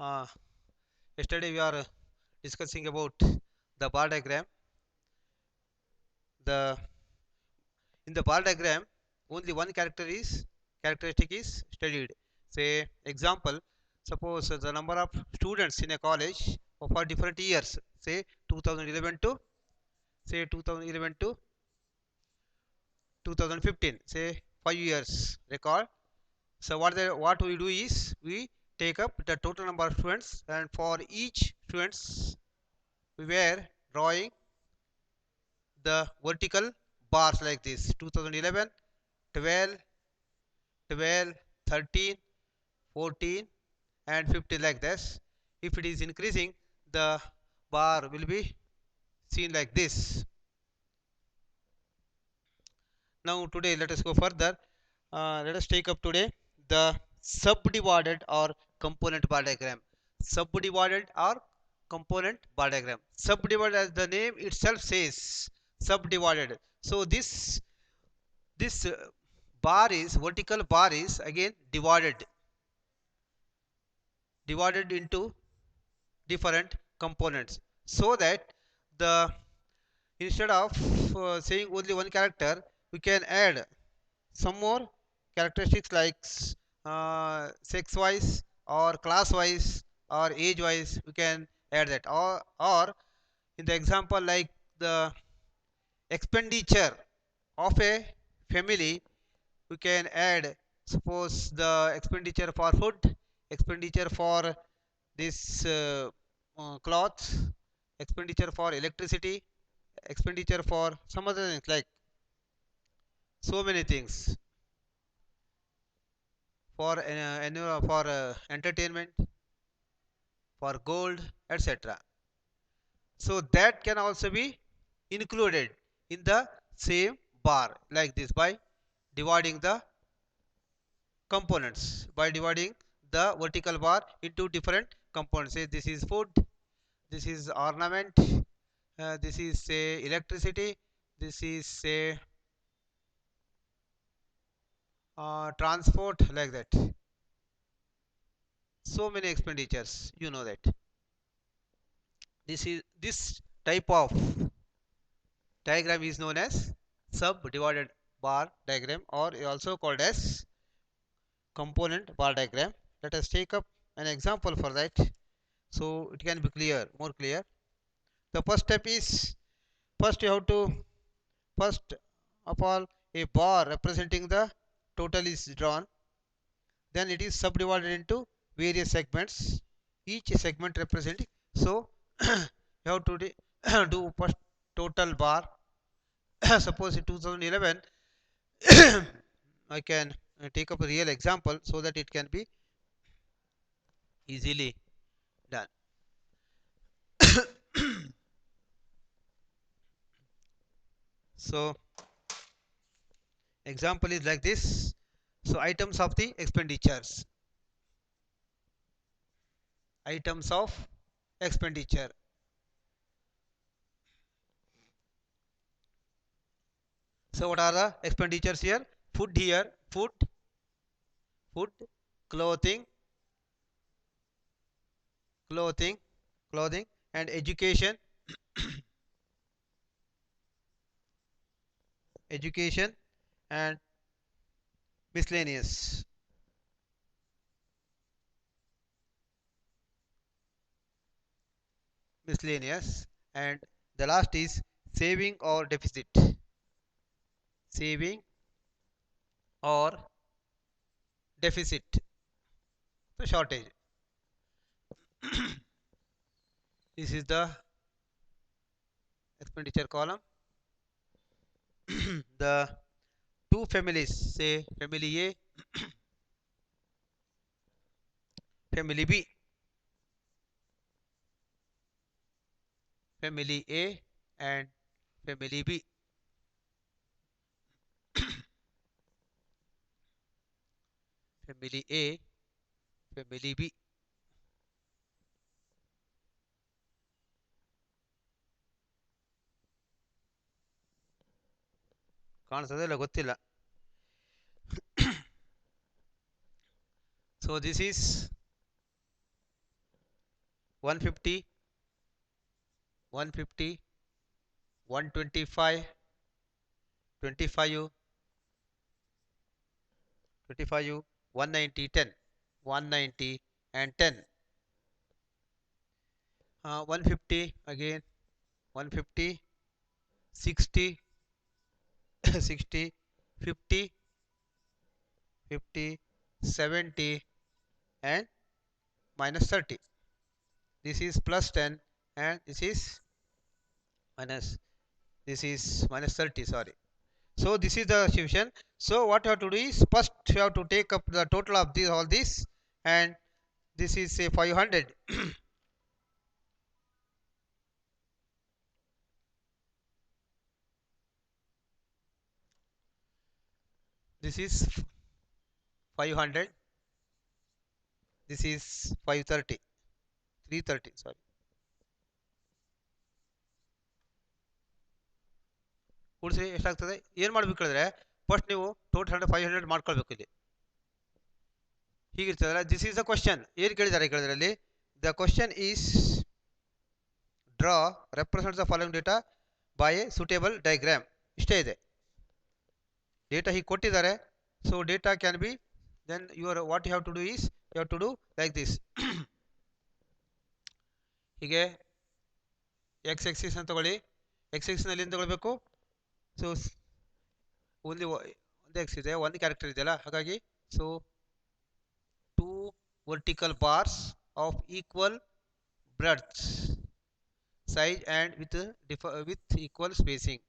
Uh, Yesterday we are discussing about the bar diagram. The In the bar diagram, only one characteristic is studied. Say example, suppose the number of students in a college for different years. Say 2011 to say 2011 to 2015. Say 5 years record. So what we do is we take up the total number of students, and for each students we were drawing the vertical bars like this: 2011, 12, 12, 13, 14 and 15, like this. If it is increasing, the bar will be seen like this. Now today let us go further. Let us take up today the subdivided or component bar diagram. Subdivided or component bar diagram. Subdivided, as the name itself says, subdivided. So this bar is vertical bar is again divided into different components, so that the instead of saying only one character, we can add some more characteristics like sex wise or class wise or age wise. We can add that, or in the example like the expenditure of a family, we can add, suppose the expenditure for food, expenditure for this cloth, expenditure for electricity, expenditure for some other things, like so many things, for entertainment, for gold, etc. So that can also be included in the same bar like this, by dividing the components, by dividing the vertical bar into different components. Say this is food, this is ornament, this is say electricity, this is say transport, like that. So many expenditures, you know that. This type of diagram is known as subdivided bar diagram, or also called as component bar diagram. Let us take up an example for that, so it can be more clear. The first step is, first you have to, first of all, a bar representing the total is drawn. Then it is subdivided into various segments, each segment representing. So you have to do first total bar. Suppose in 2011, I can take up a real example so that it can be easily done. So example is like this. So items of the expenditures, items of expenditure. So what are the expenditures here? Food here, food, clothing, clothing, clothing, and education, education, and miscellaneous, miscellaneous, and the last is saving or deficit, saving or deficit, so shortage. This is the expenditure column. The two families, say family A, family B, family A and family B. Family A, family B. ಕಾಣಿಸೋದೇ ಇಲ್ಲ, ಗೊತ್ತಿಲ್ಲ. So this is 150, 150, 125, 25, 25, 190, 10, 190 and 10. 150 again, 150, 60, 60, 50, 50, 70 and minus 30. This is plus 10 and minus this is minus 30, sorry. So this is the solution. So what you have to do is first you have to take up the total of these all this, and this is say 500. This is 500, this is 530, 330, sorry. ಕೂಡಿಸಿ ಎಷ್ಟಾಗ್ತದೆ? ಏನು ಮಾಡಬೇಕು ಹೇಳಿದ್ರೆ first ನೀವು total 500 ಮಾಡ್ಕೊಳ್ಬೇಕು. ಇಲ್ಲಿ ಹೀಗಿರ್ತದಲ್ಲ, this is the question. ಏನು ಕೇಳಿದ್ದಾರೆ ಕೇಳಿದ್ರಲ್ಲಿ, the question is draw represent the following data by a suitable diagram. ಇಷ್ಟೇ ಇದೆ ಡೇಟಾ ಹೀಗೆ ಕೊಟ್ಟಿದ್ದಾರೆ. So data can be then your what you have to do is you have to do like this. ಹೀಗೆ X axis ಅಂತ ತಗೊಳ್ಳಿ. X ಎಕ್ಸಿನಲ್ಲಿ ಏನು ತಗೊಳ್ಬೇಕು? So only ಒಂದು ಎಕ್ಸ್ ಇದೆ, ಒಂದು ಕ್ಯಾರೆಕ್ಟರ್ ಇದೆಯಲ್ಲ, ಹಾಗಾಗಿ so 2 vertical bars of equal breadth, size and with equal spacing.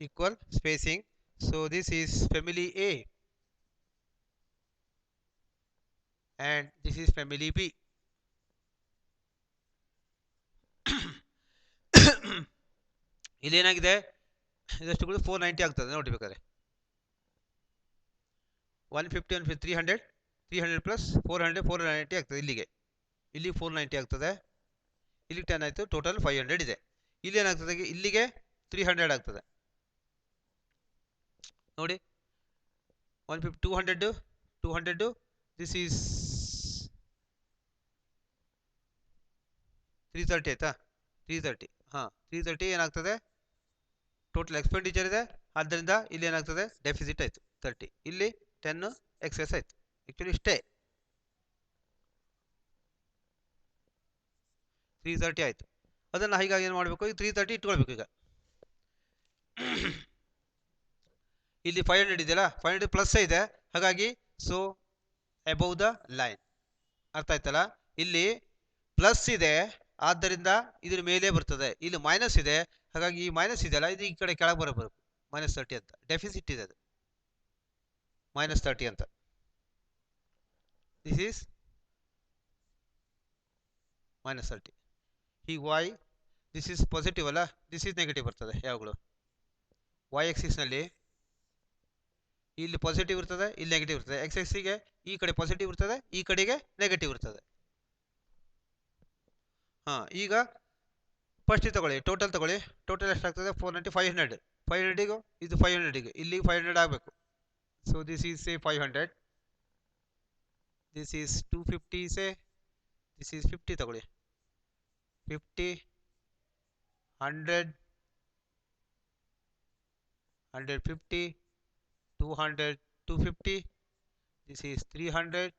Equal spacing. So this is family A and this is family B. ಇಲ್ಲೇನಾಗಿದೆ, ಇದಷ್ಟು ಕೂಡ 490 ಆಗ್ತದೆ ನೋಡಿ ಬೇಕಾದ್ರೆ. 150 150 300 300 ಪ್ಲಸ್ 400 490 ಆಗ್ತದೆ. ಇಲ್ಲಿಗೆ ಇಲ್ಲಿ 490 ಆಗ್ತದೆ, ಇಲ್ಲಿಗೆ 10 ಆಯಿತು, ಟೋಟಲ್ 500 ಇದೆ. ಇಲ್ಲಿ ಏನಾಗ್ತದೆ, ಇಲ್ಲಿಗೆ 300 ಆಗ್ತದೆ ನೋಡಿ. 150 200 200 ದಿಸ್ ಈಸ್ 330 ಆಯ್ತಾ, 330. ಹಾಂ 330 ಏನಾಗ್ತದೆ, ಟೋಟಲ್ ಎಕ್ಸ್ಪೆಂಡಿಚರ್ ಇದೆ, ಆದ್ದರಿಂದ ಇಲ್ಲಿ ಏನಾಗ್ತದೆ ಡೆಫಿಸಿಟ್ ಆಯಿತು 30. ಇಲ್ಲಿ 10 ಎಕ್ಸೆಸ್ ಆಯಿತು. ಆ್ಯಕ್ಚುಲಿ ಇಷ್ಟೇ 330 ಆಯಿತು. ಅದನ್ನು ಹೀಗಾಗಿ ಏನು ಮಾಡಬೇಕು, ಈಗ 330 ಇಟ್ಕೊಳ್ಬೇಕು. ಈಗ ಇಲ್ಲಿ 500 ಇದೆಯಲ್ಲ, 500 ಪ್ಲಸ್ ಇದೆ, ಹಾಗಾಗಿ ಸೊ ಅಬೌವ್ ದ ಲೈನ್. ಅರ್ಥ ಆಯ್ತಲ್ಲ, ಇಲ್ಲಿ ಪ್ಲಸ್ ಇದೆ ಆದ್ದರಿಂದ ಇದ್ರ ಮೇಲೆ ಬರ್ತದೆ, ಇಲ್ಲಿ ಮೈನಸ್ ಇದೆ, ಹಾಗಾಗಿ ಈ ಮೈನಸ್ ಇದೆಯಲ್ಲ ಇದು ಈ ಕಡೆ ಕೆಳಗೆ ಬರಬೇಕು. -30 ಅಂತ ಡೆಫಿಸಿಟ್ ಇದೆ, ಅದು -30 ಅಂತ. This is -30. ಈಗ ವೈ ದಿಸ್ ಈಸ್ ಪಾಸಿಟಿವ್ ಅಲ್ಲ, ದಿಸ್ ಈಸ್ ನೆಗೆಟಿವ್ ಬರ್ತದೆ ಯಾವಾಗಲೂ. ವೈ ಎಕ್ಸಿಸ್ನಲ್ಲಿ ಇಲ್ಲಿ ಪಾಸಿಟಿವ್ ಇರ್ತದೆ, ಇಲ್ಲಿ ನೆಗೆಟಿವ್ ಇರ್ತದೆ. ಎಕ್ಸ್ ಎಕ್ಸಿಗೆ ಈ ಕಡೆ ಪಾಸಿಟಿವ್ ಇರ್ತದೆ, ಈ ಕಡೆಗೆ ನೆಗೆಟಿವ್ ಇರ್ತದೆ. ಹಾಂ ಈಗ ಫಸ್ಟ್ ತಗೊಳ್ಳಿ, ಟೋಟಲ್ ತಗೊಳ್ಳಿ. ಟೋಟಲ್ ಎಷ್ಟಾಗ್ತದೆ 490 500 500ಗೂ ಇದು 500ಗೆ ಇಲ್ಲಿ 500 ಆಗಬೇಕು. So this is say 500, this is 250, say this is 50 ತಗೊಳ್ಳಿ. 50 100 150 200 250, this is 300,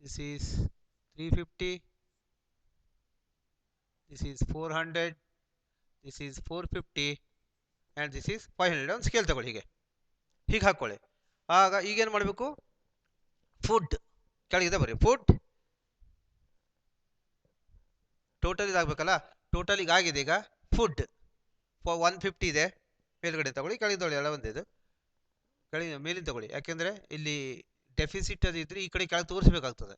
this is 350, this is 400, this is 450 and this is 500. ಒಂದು ಸ್ಕೇಲ್ ತಗೊಳ್ಳಿ, ಹೀಗೆ ಹಾಕ್ಕೊಳ್ಳಿ. ಆಗ ಈಗೇನು ಮಾಡಬೇಕು, ಫುಡ್ ಕೆಳಗಿದೆ ಬರ್ರಿ, ಫುಡ್ ಟೋಟಲ್ ಇದಾಗಬೇಕಲ್ಲ, ಟೋಟಲ್ ಈಗ ಆಗಿದೆ. ಈಗ ಫುಡ್ 150 ಇದೆ, ಮೇಲ್ಗಡೆ ತಗೊಳ್ಳಿ, ಕೆಳಗೆ ತಗೊಳ್ಳಿ, ಎಲ್ಲ ಒಂದೇ ಇದು. ಕೆಳಗೆ ಮೇಲಿನ ತಗೊಳ್ಳಿ, ಯಾಕೆಂದರೆ ಇಲ್ಲಿ ಡೆಫಿಸಿಟ್ ಅದು ಇದ್ರೆ ಈ ಕಡೆ ಕೆಳಗೆ ತೋರಿಸ್ಬೇಕಾಗ್ತದೆ.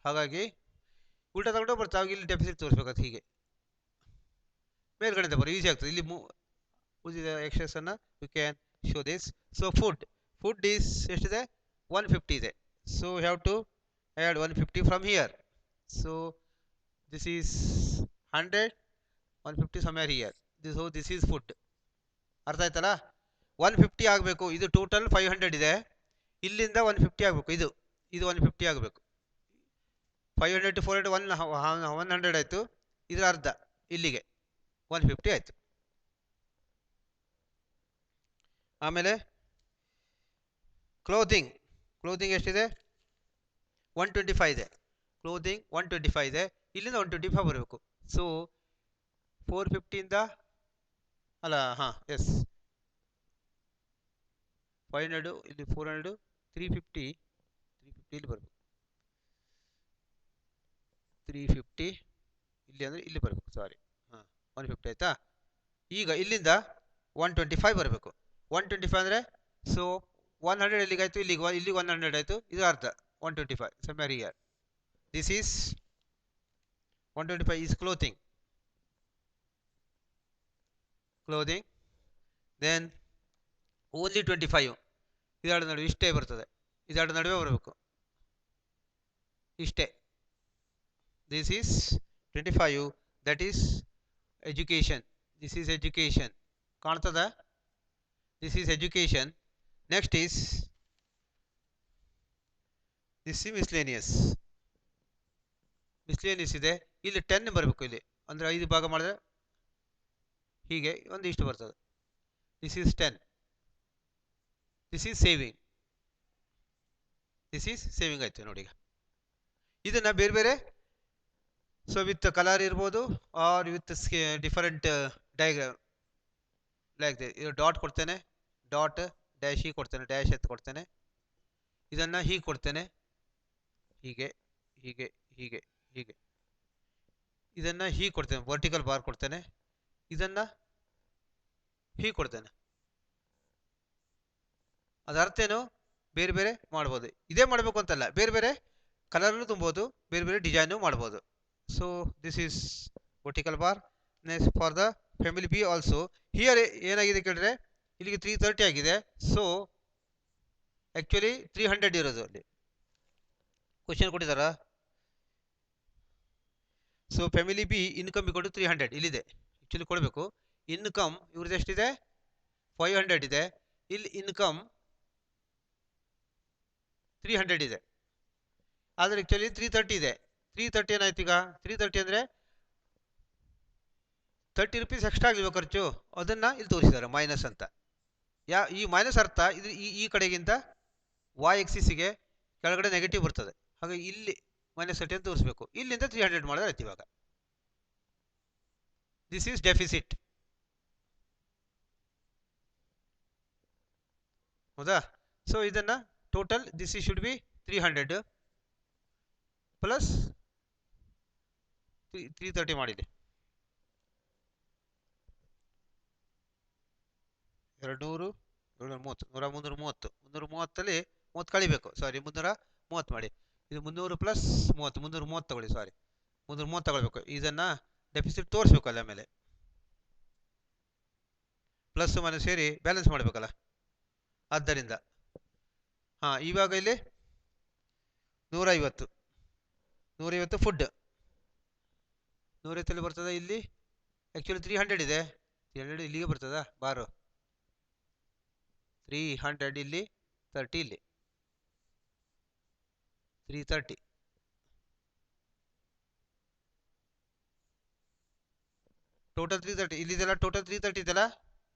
ಹಾಗಾಗಿ ಉಲ್ಟಾ ತಗೊಂಡು ಬರ್ತಾ ಇಲ್ಲಿ ಡೆಫಿಸಿಟ್ ತೋರಿಸ್ಬೇಕಾಗ್ತದೆ. ಹೀಗೆ ಮೇಲ್ಗಡೆ ಬರೋ ಈಸಿ ಆಗ್ತದೆ. ಇಲ್ಲಿ ಉಳಿದ ಎಕ್ಸೆಸನ್ನು you can show this. So food is ಎಷ್ಟಿದೆ, 150 ಇದೆ. So you have to add 150 from here. So this is 100 150 somewhere here. This is food. ಅರ್ಥ ಆಯ್ತಲ್ಲ? 150 ಆಗಬೇಕು. ಇದು ಟೋಟಲ್ 500 ಇದೆ. ಇಲ್ಲಿಂದ 150 ಆಗಬೇಕು. ಇದು 150 ಆಗಬೇಕು. 500 to 400 100 ಆಯಿತು. ಇದರ ಅರ್ಧ ಇಲ್ಲಿಗೆ 150 ಆಯಿತು. ಆಮೇಲೆ ಕ್ಲೋದಿಂಗ್ ಎಷ್ಟಿದೆ? 125 ಇದೆ. ಕ್ಲೋದಿಂಗ್ 125 ಇದೆ. ಇಲ್ಲಿಂದ 125 ಬರಬೇಕು. ಸೊ 450ಇಂದ ಅಲ್ಲ, ಹಾಂ, ಎಸ್, 500 ಇಲ್ಲಿ 400 350 ಇಲ್ಲಿ ಬರಬೇಕು. 350 ಇಲ್ಲಿ ಅಂದರೆ ಇಲ್ಲಿ ಬರಬೇಕು. ಸಾರಿ, ಹಾಂ, 150 ಆಯಿತಾ? ಈಗ ಇಲ್ಲಿಂದ 125 ಬರಬೇಕು. 125 ಅಂದರೆ ಸೊ 100 ಎಲ್ಲಿಗಾಯಿತು? ಇಲ್ಲಿಗೆ 100 ಆಯಿತು. ಇದು ಅರ್ಧ 125 somewhere here. This is 125 is clothing. Then only 25 ಇದರ ನಡುವೆ ಇಷ್ಟೇ ಬರ್ತದೆ. ಇದರ ನಡುವೆ ಬರಬೇಕು ಇಷ್ಟೇ. This is 25. That is education. This is education. ಕಾಣ್ತದ? This is education. Next is this is miscellaneous ಇದೆ. ಇಲ್ಲಿ 10 ಬರಬೇಕು. ಇಲ್ಲಿ ಅಂದರೆ 5 ಭಾಗ ಮಾಡಿದ್ರೆ ಹೀಗೆ ಒಂದು ಇಷ್ಟು ಬರ್ತದೆ. This is 10. This is saving ಆಯ್ತು ನೋಡಿ. ಈಗ ಇದನ್ನ ಬೇರೆ ಬೇರೆ, ಸೊ ವಿತ್ ಕಲರ್ ಇರ್ಬೋದು or with different diagram like ಇದು ಡಾಟ್ ಕೊಡ್ತೇನೆ, ಡಾಟ್ ಡ್ಯಾಶ್ ಹೀಗೆ ಕೊಡ್ತೇನೆ, ಡ್ಯಾಶ್ ಎತ್ತು ಕೊಡ್ತೇನೆ. ಇದನ್ನು ಹೀಗೆ ಕೊಡ್ತೇನೆ, ಹೀಗೆ ಹೀಗೆ ಹೀಗೆ ಹೀಗೆ. ಇದನ್ನು ಹೀಗೆ ಕೊಡ್ತೇನೆ, ವರ್ಟಿಕಲ್ ಬಾರ್ ಕೊಡ್ತೇನೆ. ಇದನ್ನು ಹೀಗೆ ಕೊಡ್ತೇನೆ. ಅದರ ಅರ್ಥ ಏನು? ಬೇರೆ ಬೇರೆ ಮಾಡ್ಬೋದು. ಇದೇ ಮಾಡಬೇಕು ಅಂತಲ್ಲ, ಬೇರೆ ಬೇರೆ ಕಲರ್ನು ತುಂಬೋದು, ಬೇರೆ ಬೇರೆ ಡಿಸೈನು ಮಾಡ್ಬೋದು. So this is vertical bar. Next for the family be also here ಏನಾಗಿದೆ ಕೇಳಿದ್ರೆ ಇಲ್ಲಿಗೆ 330 ಆಗಿದೆ. ಸೊ ಆ್ಯಕ್ಚುಲಿ 300 ಇರೋದು ಅಲ್ಲಿ ಕ್ವಶನ್ ಕೊಟ್ಟಿದ್ದಾರಾ? So family B income equal to 300 ಇಲ್ಲಿದೆ. ಆ್ಯಕ್ಚುಲಿ ಕೊಡಬೇಕು. ಇನ್ಕಮ್ ಇವ್ರದ್ದು ಎಷ್ಟಿದೆ? 500 ಇದೆ. ಇಲ್ಲಿ ಇನ್ಕಮ್ 300 ಇದೆ. ಆದರೆ ಆ್ಯಕ್ಚುಲಿ 330 ಇದೆ. 330 ಏನಾಯ್ತು ಈಗ? 330 ಅಂದರೆ 30 ರೂಪೀಸ್ ಎಕ್ಸ್ಟ್ರಾ ಆಗಲಿಲ್ಲ ಖರ್ಚು, ಅದನ್ನು ಇಲ್ಲಿ ತೋರಿಸಿದ್ದಾರೆ ಮೈನಸ್ ಅಂತ. ಈ ಮೈನಸ್ ಅರ್ಥ ಇದು ಈ ಕಡೆಗಿಂತ ವಾಯ್ ಎಕ್ಸಿಸ್ಗೆ ಕೆಳಗಡೆ ನೆಗೆಟಿವ್ ಬರ್ತದೆ. ಹಾಗೆ ಇಲ್ಲಿ -30 ಅಂತ ತೋರಿಸ್ಬೇಕು. ಇಲ್ಲಿಂದ 300 ಮಾಡಿದ್ರೆ ಆಯ್ತು. ಇವಾಗ ದಿಸ್ ಈಸ್ ಡೆಫಿಸಿಟ್. ಹೌದಾ? ಸೊ ಇದನ್ನು ಟೋಟಲ್ ದಿಸ್ ಈ ಶುಡ್ ಬಿ 300 ಪ್ಲಸ್ 330 ಮಾಡಿದೆ. 200 730 330 30 ಕಳಿಬೇಕು. ಸಾರಿ, 330 ಮಾಡಿ. ಇದು 300 ಪ್ಲಸ್ 30 330 ತಗೊಳ್ಳಿ. ಸಾರಿ, 330 ತಗೊಳ್ಬೇಕು. ಇದನ್ನು ಡೆಫಿಸಿಟ್ ತೋರಿಸ್ಬೇಕು ಅಲ್ಲ ಮೇಲೆ. ಪ್ಲಸ್ ಮೈನಸ್ ಸೇರಿ ಬ್ಯಾಲೆನ್ಸ್ ಮಾಡಬೇಕಲ್ಲ. ಆದ್ದರಿಂದ ಹಾಂ, ಇವಾಗ ಇಲ್ಲಿ 150 ಫುಡ್. 150 ಬರ್ತದೆ. ಇಲ್ಲಿ ಆ್ಯಕ್ಚುಲಿ 300 ಇದೆ. 300 ಇಲ್ಲಿಗೆ ಬರ್ತದಾ ಬಾರು? 300 ಇಲ್ಲಿ 30 ಇಲ್ಲಿ 330. ಟೋಟಲ್ 330 ಇಲ್ಲಿದೆಲ್ಲ. ಟೋಟಲ್ 330 ಇದೆಲ್ಲ,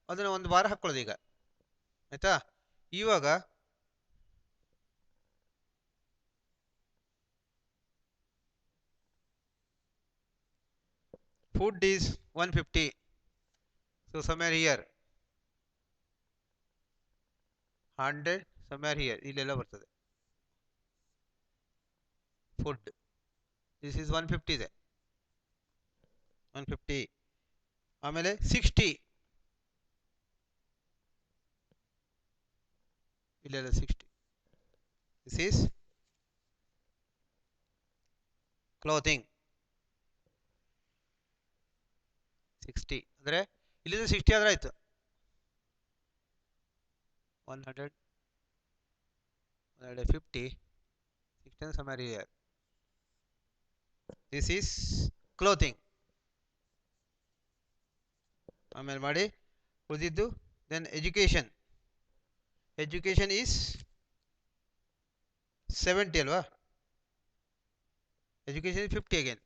ಅದನ್ನು ಒಂದು ಬಾರ ಹಾಕ್ಕೊಳ್ಳೋದು ಈಗ. ಆಯಿತಾ? ಇವಾಗ food is 150. So somewhere here 100 somewhere here ಇಲ್ಲೆಲ್ಲ ಬರ್ತದೆ ಫುಡ್. ದಿಸ್ ಈಸ್ 150 ಇದೆ. 150. ಆಮೇಲೆ 60 ಇಲ್ಲೆಲ್ಲ 60. This is clothing 60. ಅಂದರೆ ಇಲ್ಲಿಂದ 60 ಆದರೆ ಆಯಿತು. 100 150 60 somewhere here. This is clothing. ಆಮೇಲೆ ಮಾಡಿ ಉಳಿದಿದ್ದು. ದೆನ್ ಎಜುಕೇಷನ್ ಈಸ್ 70 ಅಲ್ವಾ, education 50 again.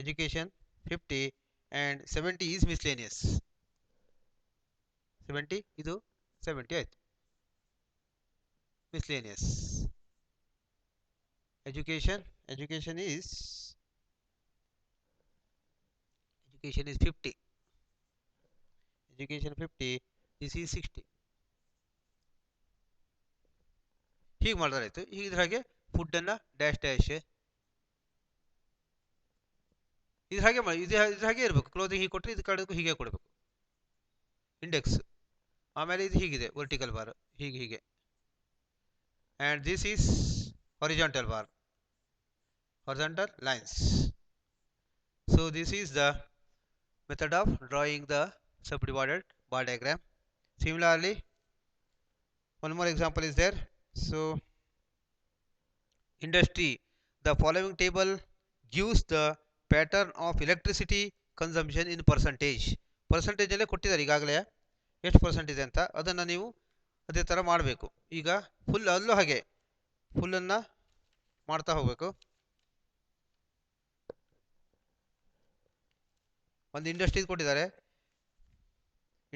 Education 50 and 70 is miscellaneous. 70 ಇದು 70 ಆಯ್ತು. miscellaneous education is 50. education 50, this is 60. ಹೀಗೆ ಮಾಡಿದ್ರಾಯ್ತು. ಈಗ ಇದ್ರ ಹಾಗೆ ಫುಡ್ ಅನ್ನ ಡ್ಯಾಶ್ ಇದ್ರ ಹಾಗೆ ಮಾಡಿ, ಇದ್ರ ಹಾಗೆ ಇರಬೇಕು. ಕ್ಲೋಸಿಂಗ್ ಹೀಗೆ ಕೊಟ್ಟರೆ ಇದು ಕಡೆಗೂ ಹೀಗೆ ಕೊಡಬೇಕು ಇಂಡೆಕ್ಸ್. ಆಮೇಲೆ ಇದು ಹೀಗಿದೆ ವರ್ಟಿಕಲ್ ಬಾರ್, ಹೀಗೆ and this is horizontal bar, horizontal lines. So this is the method of drawing the subdivided bar diagram. Similarly, one more example is there. So industry, the following table gives the pattern of electricity consumption in percentage. Percentage ಅಲ್ಲೇ ಕೊಟ್ಟಿದ್ದಾರೆ ಈಗಾಗಲೇ ಎಷ್ಟು percent ಇದೆ ಅಂತ, ಅದನ್ನು ನೀವು ಅದೇ ಥರ ಮಾಡಬೇಕು. ಈಗ ಫುಲ್ ಅಲ್ಲೂ ಹಾಗೆ ಫುಲ್ಲನ್ನು ಮಾಡ್ತಾ ಹೋಗಬೇಕು. ಒಂದು ಇಂಡಸ್ಟ್ರಿ ಕೊಟ್ಟಿದ್ದಾರೆ,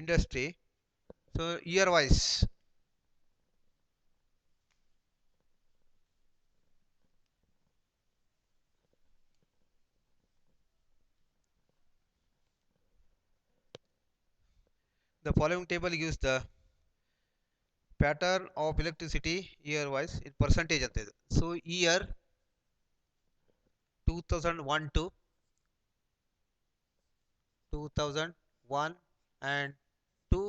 industry. So year wise the following table gives the pattern of electricity year wise in percentage ಅಂತ ಇದೆ. So year 2001 to 2001 and 2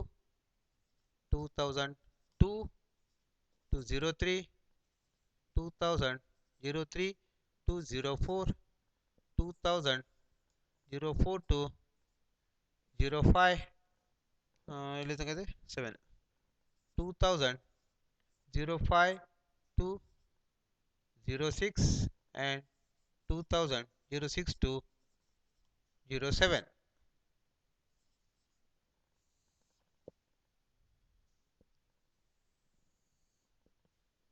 2002 to 03 2000 03 to 04 2000 04 to 05 ಇಲ್ಲಿ ತನಕ ಇದೆ 7 2000 05 to 06 and 2000 06 to 07.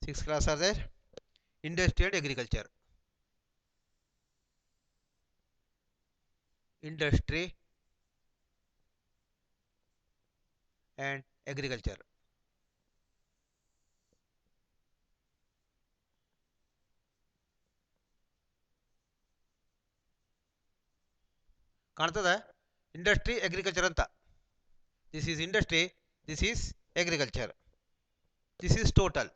Six class are there. Industry and agriculture. Industry and agriculture. ಕಾಣ್ತದೆ industry agriculture ಅಂತ. This is industry, this is agriculture, this is total.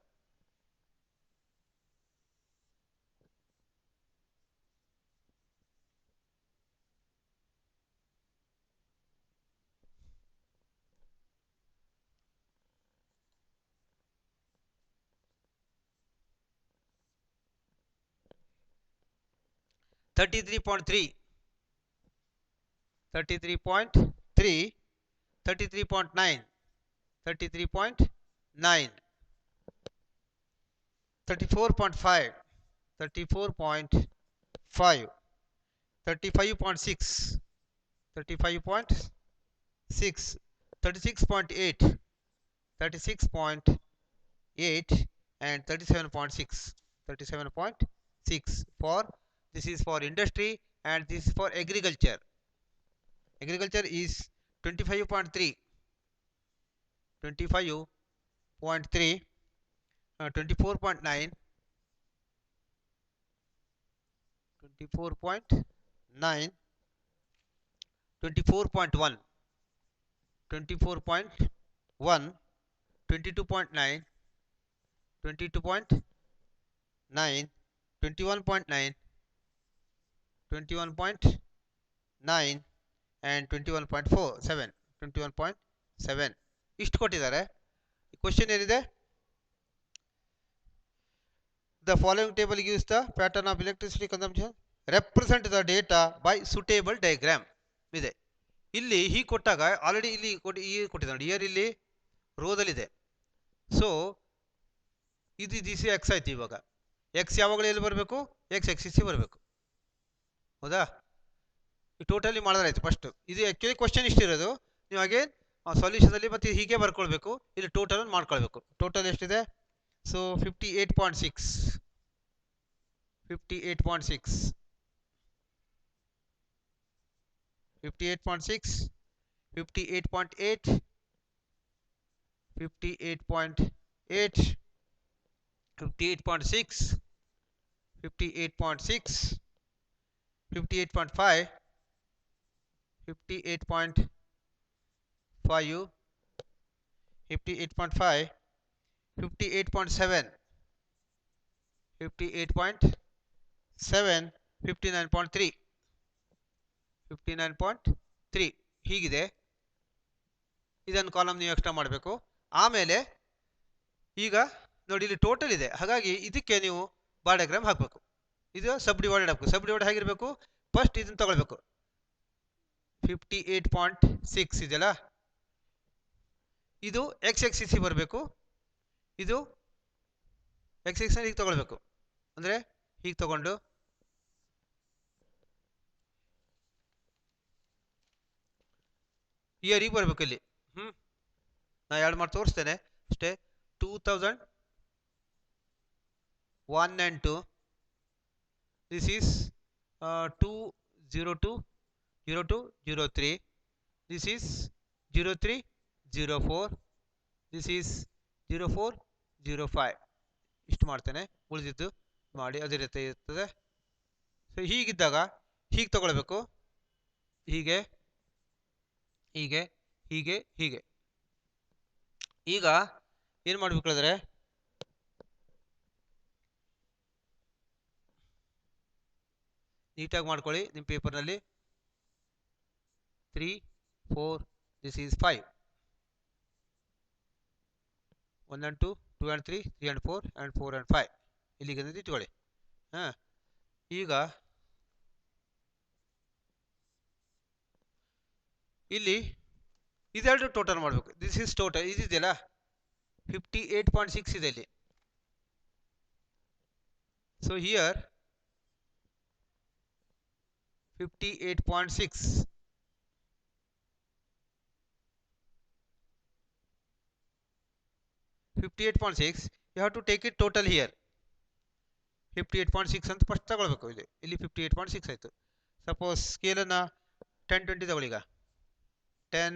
$33.3 33.3 33.9 33.9 34.5 34.5 35.6 35.6 36.8 36.8 and 37.6 37.6 for this is for industry and this is for agriculture. Agriculture is 25.3 25.3 24.9 24.9 24.1 24.1 22.9 22.9 21.9 21.9 and 21.7 21.7 ಇಷ್ಟು ಕೊಟ್ಟಿದ್ದಾರೆ. Question ಏನಿದೆ, the following table gives the pattern of electricity consumption, represent the data by suitable diagram ಇದೆ. ಇಲ್ಲಿ ಹೀಗೆ ಕೊಟ್ಟಾಗ already ಇಲ್ಲಿ ಕೊಟ್ಟಿದ್ದಾರೆ year ಇಲ್ಲಿ ರೋದಲ್ಲಿದೆ. ಸೊ ಇದು ದಿಸ್ ಎಕ್ಸ್ ಆಯ್ತು. ಇವಾಗ ಎಕ್ಸ್ ಯಾವಾಗಲೂ ಎಲ್ಲಿ ಬರಬೇಕು, ಎಕ್ಸ್ ಎಕ್ಸಿಸ್ ಬರಬೇಕು. ಹೌದಾ? ಟೋಟಲಿ ಮಾಡಿದ್ರಾಯ್ತು ಫಸ್ಟ್. ಇದು ಆ್ಯಕ್ಚುಲಿ ಕ್ವಶನ್ ಇಷ್ಟಿರೋದು. ನೀವು ಅಗೇನ್ ಸೊಲ್ಯೂಷನಲ್ಲಿ ಮತ್ತೆ ಹೀಗೆ ಬರ್ಕೊಳ್ಬೇಕು. ಇಲ್ಲಿ ಟೋಟಲ್ ಮಾಡ್ಕೊಳ್ಬೇಕು. ಟೋಟಲ್ ಎಷ್ಟಿದೆ? ಸೊ 58.6 58.6 58.6 58.8 58.8 58.6 58.6 58.5 58.5 58.5 58.7 58.7 59.3 59.3 ಹೀಗಿದೆ. ಇದನ್ನು ಕಾಲಮ್ ನೀವು ಎಕ್ಸ್ಟ್ರಾ ಮಾಡಬೇಕು. ಆಮೇಲೆ ಈಗ ನೋಡಿ ಇಲ್ಲಿ ಟೋಟಲ್ ಇದೆ, ಹಾಗಾಗಿ ಇದಕ್ಕೆ ನೀವು ಬಾರ್ ಡಯಾಗ್ರಾಮ್ ಹಾಕಬೇಕು. ಇದು ಸಬ್ ಡಿವೈಡೆಡ್ ಹಾಕಬೇಕು. ಸಬ್ ಡಿವೈಡ್ ಹೇಗಿರಬೇಕು? ಫಸ್ಟ್ ಇದನ್ನು ತಗೊಳ್ಬೇಕು. 58.6 ಇದೆಯಲ್ಲ, ಇದು ಎಕ್ಸ್ ಎಕ್ಸಿಸ್ ಬರಬೇಕು. ಇದು ಎಕ್ಸ್ ಎಕ್ಸ್ ಹೀಗೆ ತಗೊಳ್ಬೇಕು. ಅಂದರೆ ಹೀಗೆ ತಗೊಂಡು ಇಯರಿಗೆ ಬರಬೇಕು. ಇಲ್ಲಿ ನಾ ಎರಡು ಮಾಡಿ ತೋರಿಸ್ತೇನೆ ಅಷ್ಟೇ. 2192 this is 2020203 this is 0304 this is 0405 ಇಷ್ಟು ಮಾಡ್ತೇನೆ. ಉಳಿದಿದ್ದು ಮಾಡಿ ಅದೇ ರೀತಿ ಇರ್ತದೆ. ಸೊ ಹೀಗಿದ್ದಾಗ ಹೀಗೆ ತಗೊಳ್ಬೇಕು. ಹೀಗೆ ಹೀಗೆ ಹೀಗೆ ಹೀಗೆ. ಈಗ ಏನು ಮಾಡಬೇಕಾದ್ರೆ ನೀಟಾಗಿ ಮಾಡ್ಕೊಳ್ಳಿ ನಿಮ್ಮ ಪೇಪರ್ನಲ್ಲಿ. 3 4 this is 5 1 and 2 2 and 3 3 and 4 and 4 and 5 ಇಲ್ಲಿಗೆ ಇಟ್ಕೊಳ್ಳಿ. ಈಗ ಇಲ್ಲಿ ಇದೆರಡು ಟೋಟಲ್ ಮಾಡಬೇಕು. ದಿಸ್ ಈಸ್ ಟೋಟಲ್ ಇದಿದೆಯಲ್ಲ 58.6 ಇದೆ ಇಲ್ಲಿ. So here 58.6 58.6 you have to take it total here. 58.6 ಅಂತ ಫಸ್ಟ್ ತಗೊಳ್ಬೇಕು. ಇಲ್ಲಿ 58.6 ಆಯಿತು. ಸಪೋಸ್ ಸ್ಕೇಲನ್ನು 10 20 ತಗೊಳ್ಳಿ. ಈಗ 10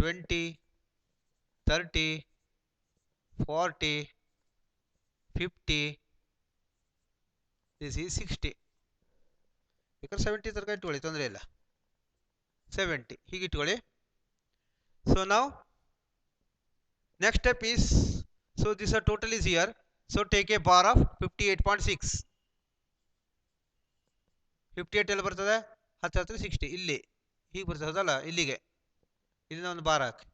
20 30 40 50 ದಿಸ್ ಈಸ್ 60. ಬೇಕಾದ್ರೆ 70 ತನಕ ಇಟ್ಕೊಳ್ಳಿ, ತೊಂದರೆ ಇಲ್ಲ. 70 ಹೀಗೆ ಇಟ್ಕೊಳ್ಳಿ. ಸೊ ನಾವು next step is, so this total is here, so take a bar of 58.6. 58 ಎಲ್ಲಿ ಬರ್ತದೆ? ಹತ್ತಿರ 60 ಇಲ್ಲಿ ಹೀಗೆ ಬರ್ತದೆ. ಹೌದಲ್ಲ? ಇಲ್ಲಿಗೆ ಇದನ್ನ ಒಂದು ಬಾರ್ ಹಾಕಿ.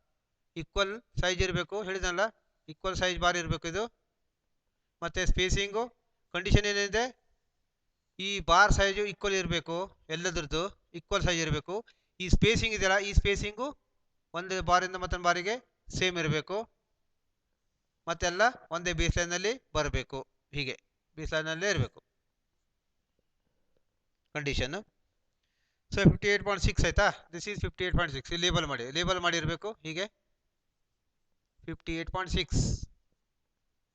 ಈಕ್ವಲ್ ಸೈಜ್ ಇರಬೇಕು ಹೇಳಿದನಲ್ಲ, ಈಕ್ವಲ್ ಸೈಜ್ ಬಾರ್ ಇರಬೇಕು ಇದು. ಮತ್ತು ಸ್ಪೇಸಿಂಗು ಕಂಡೀಷನ್ ಏನಿದೆ, ಈ ಬಾರ್ ಸೈಜು ಈಕ್ವಲ್ ಇರಬೇಕು. ಎಲ್ಲದ್ರದ್ದು ಈಕ್ವಲ್ ಸೈಜ್ ಇರಬೇಕು. ಈ ಸ್ಪೇಸಿಂಗ್ ಇದೆಯಲ್ಲ, ಈ ಸ್ಪೇಸಿಂಗು ಒಂದು ಬಾರಿಂದ ಮತ್ತೊಂದು ಬಾರಿಗೆ ಸೇಮ್ ಇರಬೇಕು. ಮತ್ತೆಲ್ಲ ಒಂದೇ ಬೇಸ್ಲೈನಲ್ಲಿ ಬರಬೇಕು. ಹೀಗೆ ಬೇಸ್ಲೈನಲ್ಲೇ ಇರಬೇಕು ಕಂಡೀಷನ್. ಸೊ 58.6 ಆಯಿತಾ? This is 58.6. ಲೇಬಲ್ ಮಾಡಿ ಇರಬೇಕು. ಹೀಗೆ 58.6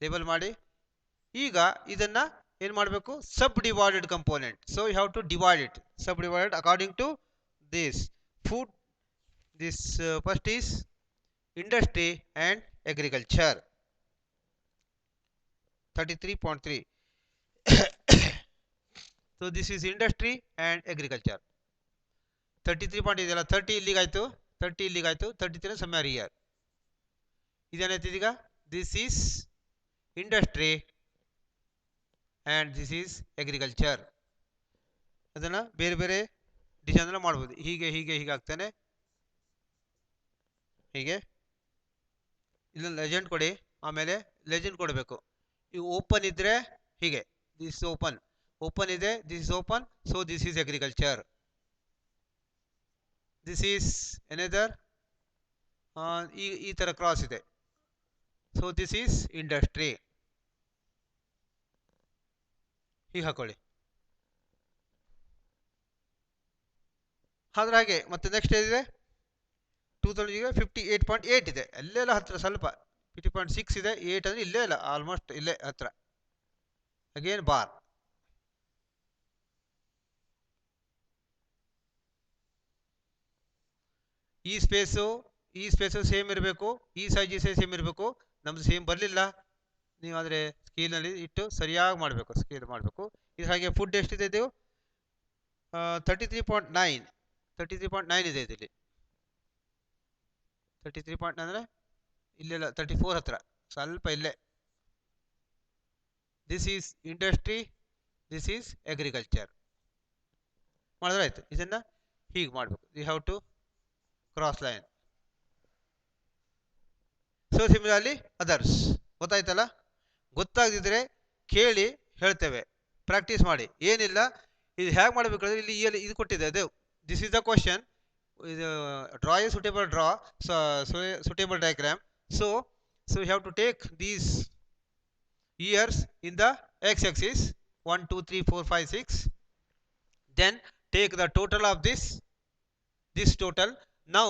ಲೇಬಲ್ ಮಾಡಿ. ಈಗ ಇದನ್ನು ಏನು ಮಾಡಬೇಕು? Subdivided component. So you have to divide it. Subdivided according to this food. This first is industry and agriculture 33.3. So this is industry and agriculture. 33 point ಇದೆಯಲ್ಲ, 30 ಇಲ್ಲಿಗಾಯ್ತು, 30 ಇಲ್ಲಿಗಾಯ್ತು, 33 ಸಮ್ಯಾರಿ year. ಇದೇನಾಯ್ತು ಈಗ? This is industry and this is agriculture. ಅದನ್ನು ಬೇರೆ ಬೇರೆ ಡಿಸೈನಲ್ಲಿ ಮಾಡ್ಬೋದು. ಹೀಗೆ ಹೀಗೆ ಹೀಗೆ ಆಗ್ತಾನೆ. ಹೀಗೆ ಇಲ್ಲೊಂದು ಲೆಜೆಂಡ್ ಕೊಡಿ. ಆಮೇಲೆ ಲೆಜೆಂಡ್ ಕೊಡಬೇಕು. ಈ ಓಪನ್ ಇದ್ದರೆ ಹೀಗೆ, ದಿಸ್ ಓಪನ್ ಇದೆ, this is open, so this is agriculture. This is another, ಈ ಥರ ಕ್ರಾಸ್ ಇದೆ, ಸೊ ದಿಸ್ ಈಸ್ ಇಂಡಸ್ಟ್ರಿ. ಹೀಗೆ ಹಾಕೊಳ್ಳಿ. ಅದ್ರ ಹಾಗೆ ಮತ್ತೆ ನೆಕ್ಸ್ಟ್ ಏನಿದೆ 2058.8 ಇದೆ, ಅಲ್ಲೆಲ್ಲ ಹತ್ರ ಸ್ವಲ್ಪ 50.6 ಇದೆ, 8 ಅಂದರೆ ಇಲ್ಲೇ ಇಲ್ಲ, ಆಲ್ಮೋಸ್ಟ್ ಇಲ್ಲೇ ಹತ್ರ. Again bar. ಈ ಸ್ಪೇಸು ಸೇಮ್ ಇರಬೇಕು, ಈ ಸೈಜ್ ಸೇಮ್ ಇರಬೇಕು. ನಮ್ದು ಸೇಮ್ ಬರಲಿಲ್ಲ, ನೀವು ಆದರೆ ಸ್ಕೇಲ್ನಲ್ಲಿ ಇಟ್ಟು ಸರಿಯಾಗಿ ಮಾಡಬೇಕು, ಸ್ಕೇಲ್ ಮಾಡಬೇಕು. ಇದು ಹಾಗೆ ಫುಡ್ ಎಷ್ಟಿದೆ ಇದು 33.9 33.9 ಇದೆ ಇಲ್ಲಿ. 33.9 ಅಂದರೆ ಇಲ್ಲೆಲ್ಲ 34 ಹತ್ರ, ಸ್ವಲ್ಪ ಇಲ್ಲೇ. This is industry, this is agriculture. ಮಾಡಿದ್ರೆ ಆಯ್ತು. ಇದನ್ನು ಹೀಗೆ ಮಾಡಬೇಕು, you have to cross line. So similarly others. ಗೊತ್ತಾಯ್ತಲ್ಲ? ಗೊತ್ತಾಗದಿದ್ರೆ ಕೇಳಿ ಹೇಳ್ತೇವೆ, ಪ್ರಾಕ್ಟೀಸ್ ಮಾಡಿ. ಏನಿಲ್ಲ, ಇದು ಹೇಗೆ ಮಾಡಬೇಕಂದ್ರೆ ಇಲ್ಲಿ ಇದು ಕೊಟ್ಟಿದೆ, ಅದು ದಿಸ್ ಇಸ್ ದ ಕ್ವಶನ್. ಇದು draw A suitable suitable diagram. So you have to take these years in the x-axis 1 2 3 4 5 6, then take the total of this total. Now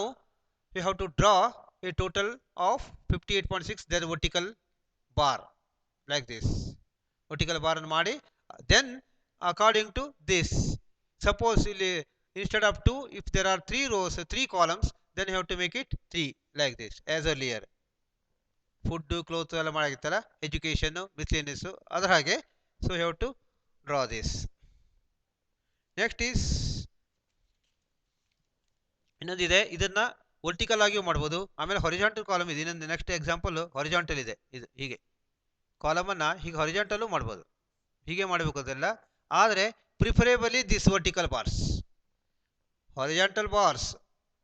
you have to draw a total of 58.6, then vertical bar like this, vertical bar and ಮಾಡಿ. Then according to this, suppose instead of 2, if there are 3 rows 3 columns, then you have to make it 3 like this as earlier. Food cloth ಎಲ್ಲ ಮಾಡಾಗಿತ್ತಲ್ಲ, education miscellaneous ಅದರ ಹಾಗೆ. So you have to draw this. Next is ಇನ್ನೊಂದಿದೆ, ಇದನ್ನ vertical ಆಗಿಯೂ ಮಾಡ್ಬೋದು, ಆಮೇಲೆ horizontal column ಇದೆ. ಇನ್ನೊಂದು ನೆಕ್ಸ್ಟ್ ಎಕ್ಸಾಂಪಲ್ ಹೊರಿಜಾಂಟಲ್ ಇದೆ. ಇದು ಹೀಗೆ ಕಾಲಮನ್ನು ಹೀಗೆ ಹೊರಿಜಾಂಟಲ್ಲೂ ಮಾಡ್ಬೋದು, ಹೀಗೆ ಮಾಡಬೇಕು ಅದೆಲ್ಲ. ಆದರೆ preferably this vertical bars. Horizontal bars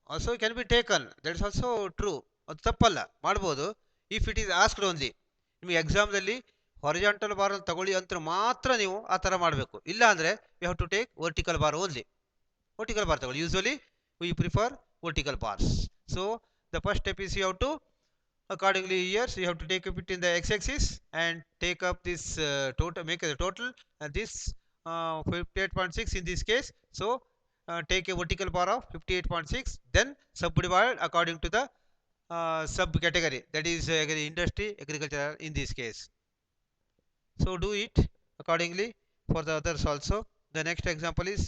also can be taken, that is also true, ಅದು ತಪ್ಪಲ್ಲ, ಮಾಡ್ಬೋದು. If it is asked only, ನಿಮಗೆ ಎಕ್ಸಾಮ್ದಲ್ಲಿ ಹೊರಿಜಾಂಟಲ್ ಬಾರ್ ತಗೊಳ್ಳಿ ಅಂತ ಮಾತ್ರ ನೀವು ಆ ಥರ ಮಾಡಬೇಕು. ಇಲ್ಲ ಅಂದರೆ you have to take vertical bar only. Vertical bar ತಗೊಳ್ಳಿ. Usually we prefer vertical bars. So the first step is you have to accordingly years you have to take it in the x-axis and take up this total, make a total, and this 58.6 in this case. So take a vertical bar of 58.6, then subdivide according to the subcategory, that is industry, agriculture in this case. So do it accordingly for the others also. The next example is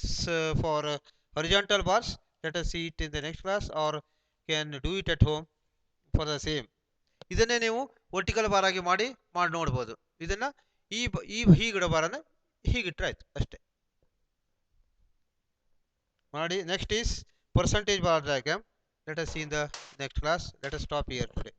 for horizontal bars. Let us see it in the next class, or can do it at home for the same. ಇದನ್ನೇ ನೀವು vertical bar ಆಗಿ ಮಾಡಿ ನೋಡ್ಬೋದು. ಇದನ್ನ ಹೀಗಿಡೋ ಬಾರನ್ನು ಹೀಗಿಟ್ರೆ ಆಯ್ತು ಅಷ್ಟೇ ಮಾಡಿ. Next is percentage bar diagram. Let us see in the next class. Let us stop here today.